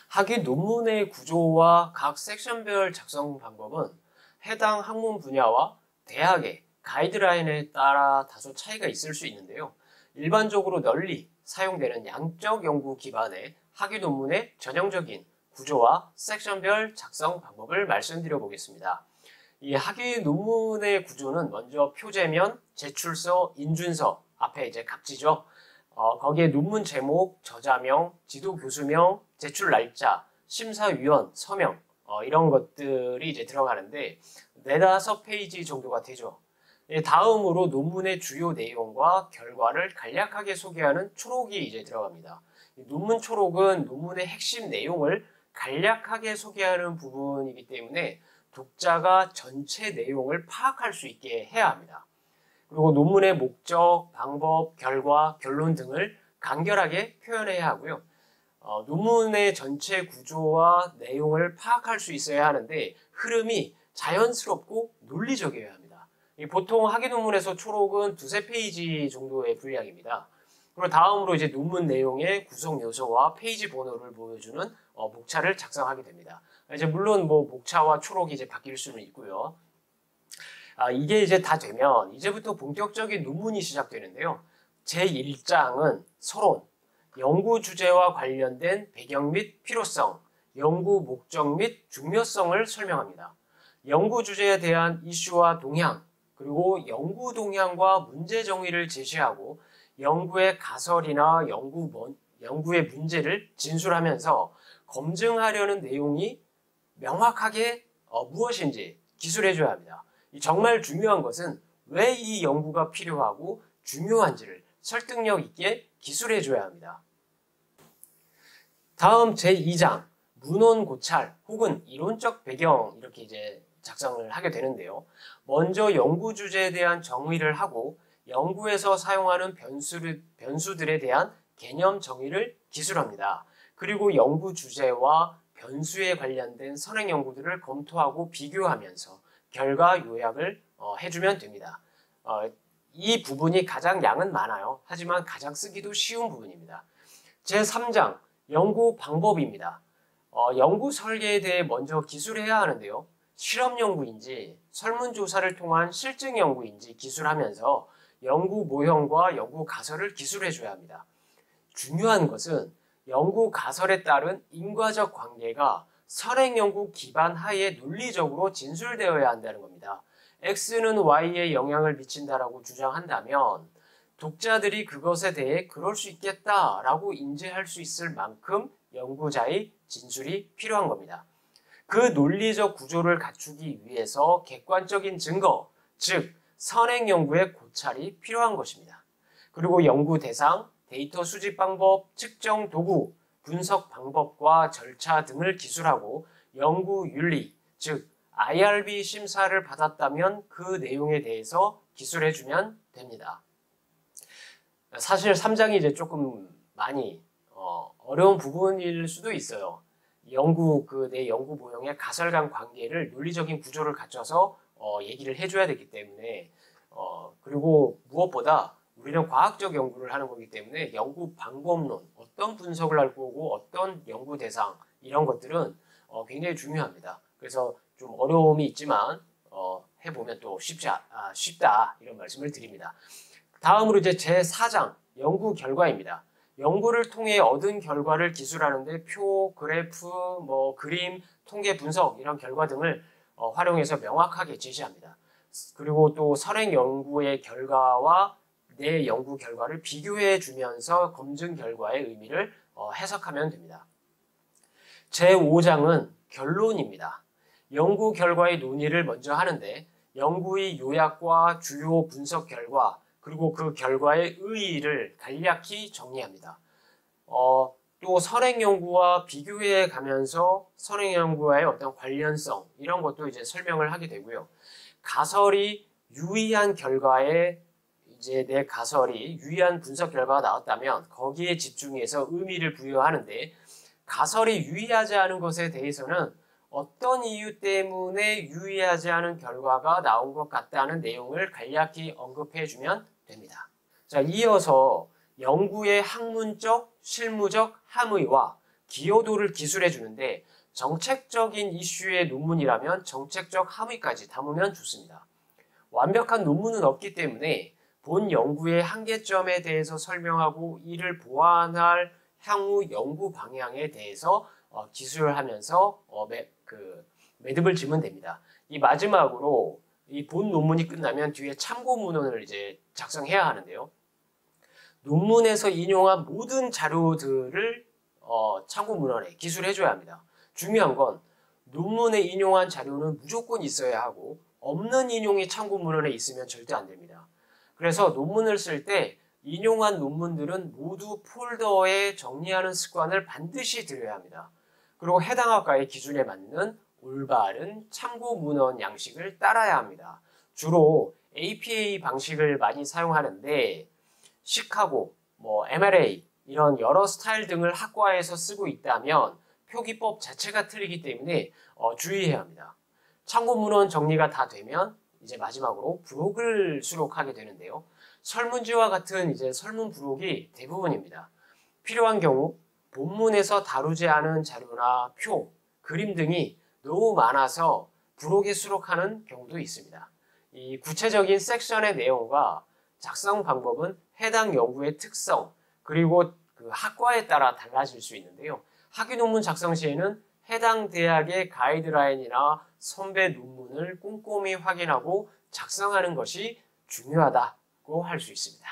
학위 논문의 구조와 각 섹션별 작성 방법은 해당 학문 분야와 대학의 가이드라인에 따라 다소 차이가 있을 수 있는데요. 일반적으로 널리 사용되는 양적 연구 기반의 학위 논문의 전형적인 구조와 섹션별 작성 방법을 말씀드려 보겠습니다. 이 학위 논문의 구조는 먼저 표제면, 제출서, 인준서, 앞에 이제 각지죠. 거기에 논문 제목, 저자명, 지도 교수명, 제출 날짜, 심사위원, 서명 이런 것들이 이제 들어가는데 4~5페이지 정도가 되죠. 다음으로 논문의 주요 내용과 결과를 간략하게 소개하는 초록이 이제 들어갑니다. 논문 초록은 논문의 핵심 내용을 간략하게 소개하는 부분이기 때문에 독자가 전체 내용을 파악할 수 있게 해야 합니다. 그리고 논문의 목적, 방법, 결과, 결론 등을 간결하게 표현해야 하고요. 논문의 전체 구조와 내용을 파악할 수 있어야 하는데 흐름이 자연스럽고 논리적이어야 합니다. 보통 학위 논문에서 초록은 2~3페이지 정도의 분량입니다. 그리고 다음으로 이제 논문 내용의 구성 요소와 페이지 번호를 보여주는 목차를 작성하게 됩니다. 이제 물론 뭐 목차와 초록이 이제 바뀔 수는 있고요. 이게 이제 다 되면 이제부터 본격적인 논문이 시작되는데요. 제1장은 서론, 연구 주제와 관련된 배경 및 필요성, 연구 목적 및 중요성을 설명합니다. 연구 주제에 대한 이슈와 동향, 그리고 연구 동향과 문제 정의를 제시하고 연구의 가설이나 연구의 문제를 진술하면서 검증하려는 내용이 명확하게 무엇인지 기술해줘야 합니다. 정말 중요한 것은 왜 이 연구가 필요하고 중요한지를 설득력 있게 기술해줘야 합니다. 다음 제2장, 문헌 고찰 혹은 이론적 배경 이렇게 이제 작성을 하게 되는데요. 먼저 연구 주제에 대한 정의를 하고 연구에서 사용하는 변수들에 대한 개념 정의를 기술합니다. 그리고 연구 주제와 변수에 관련된 선행 연구들을 검토하고 비교하면서 결과 요약을 해주면 됩니다. 이 부분이 가장 양은 많아요. 하지만 가장 쓰기도 쉬운 부분입니다. 제3장, 연구 방법입니다. 연구 설계에 대해 먼저 기술해야 하는데요. 실험 연구인지 설문조사를 통한 실증 연구인지 기술하면서 연구 모형과 연구 가설을 기술해줘야 합니다. 중요한 것은 연구 가설에 따른 인과적 관계가 선행 연구 기반 하에 논리적으로 진술되어야 한다는 겁니다. X는 Y에 영향을 미친다라고 주장한다면 독자들이 그것에 대해 그럴 수 있겠다라고 인지할 수 있을 만큼 연구자의 진술이 필요한 겁니다. 그 논리적 구조를 갖추기 위해서 객관적인 증거, 즉 선행 연구의 고찰이 필요한 것입니다. 그리고 연구 대상, 데이터 수집 방법, 측정 도구, 분석 방법과 절차 등을 기술하고 연구 윤리, 즉 IRB 심사를 받았다면 그 내용에 대해서 기술해주면 됩니다. 사실 3장이 이제 조금 많이 어려운 부분일 수도 있어요. 내 연구 모형의 가설간 관계를 논리적인 구조를 갖춰서 얘기를 해줘야 되기 때문에 그리고 무엇보다 우리는 과학적 연구를 하는 거기 때문에 연구 방법론, 어떤 분석을 할 거고 어떤 연구 대상 이런 것들은 굉장히 중요합니다. 그래서 좀 어려움이 있지만 해보면 또 쉽다 이런 말씀을 드립니다. 다음으로 이제 제4장 연구 결과입니다. 연구를 통해 얻은 결과를 기술하는데 표, 그래프, 그림, 통계 분석 이런 결과 등을 활용해서 명확하게 제시합니다. 그리고 또 선행 연구의 결과와 내 연구 결과를 비교해 주면서 검증 결과의 의미를 해석하면 됩니다. 제5장은 결론입니다. 연구 결과의 논의를 먼저 하는데 연구의 요약과 주요 분석 결과 그리고 그 결과의 의의를 간략히 정리합니다. 또 선행 연구와 비교해 가면서 선행 연구와의 어떤 관련성 이런 것도 이제 설명을 하게 되고요. 가설이 유의한 결과에 이제 내 가설이 유의한 분석 결과가 나왔다면 거기에 집중해서 의미를 부여하는데 가설이 유의하지 않은 것에 대해서는 어떤 이유 때문에 유의하지 않은 결과가 나온 것 같다는 내용을 간략히 언급해 주면 됩니다. 자, 이어서 연구의 학문적, 실무적 함의와 기여도를 기술해 주는데 정책적인 이슈의 논문이라면 정책적 함의까지 담으면 좋습니다. 완벽한 논문은 없기 때문에 본 연구의 한계점에 대해서 설명하고 이를 보완할 향후 연구 방향에 대해서 기술하면서 매듭을 지면 됩니다. 이 마지막으로 이 본 논문이 끝나면 뒤에 참고 문헌을 이제 작성해야 하는데요. 논문에서 인용한 모든 자료들을 참고 문헌에 기술해줘야 합니다. 중요한 건 논문에 인용한 자료는 무조건 있어야 하고 없는 인용이 참고 문헌에 있으면 절대 안 됩니다. 그래서 논문을 쓸 때 인용한 논문들은 모두 폴더에 정리하는 습관을 반드시 들여야 합니다. 그리고 해당 학과의 기준에 맞는 올바른 참고 문헌 양식을 따라야 합니다. 주로 APA 방식을 많이 사용하는데 시카고, MLA 이런 여러 스타일 등을 학과에서 쓰고 있다면 표기법 자체가 틀리기 때문에 주의해야 합니다. 참고 문헌 정리가 다 되면 이제 마지막으로 부록을 수록하게 되는데요. 설문지와 같은 이제 설문 부록이 대부분입니다. 필요한 경우 본문에서 다루지 않은 자료나 표, 그림 등이 너무 많아서 부록에 수록하는 경우도 있습니다. 이 구체적인 섹션의 내용과 작성 방법은 해당 연구의 특성 그리고 그 학과에 따라 달라질 수 있는데요. 학위 논문 작성 시에는 해당 대학의 가이드라인이나 선배 논문을 꼼꼼히 확인하고 작성하는 것이 중요하다고 할 수 있습니다.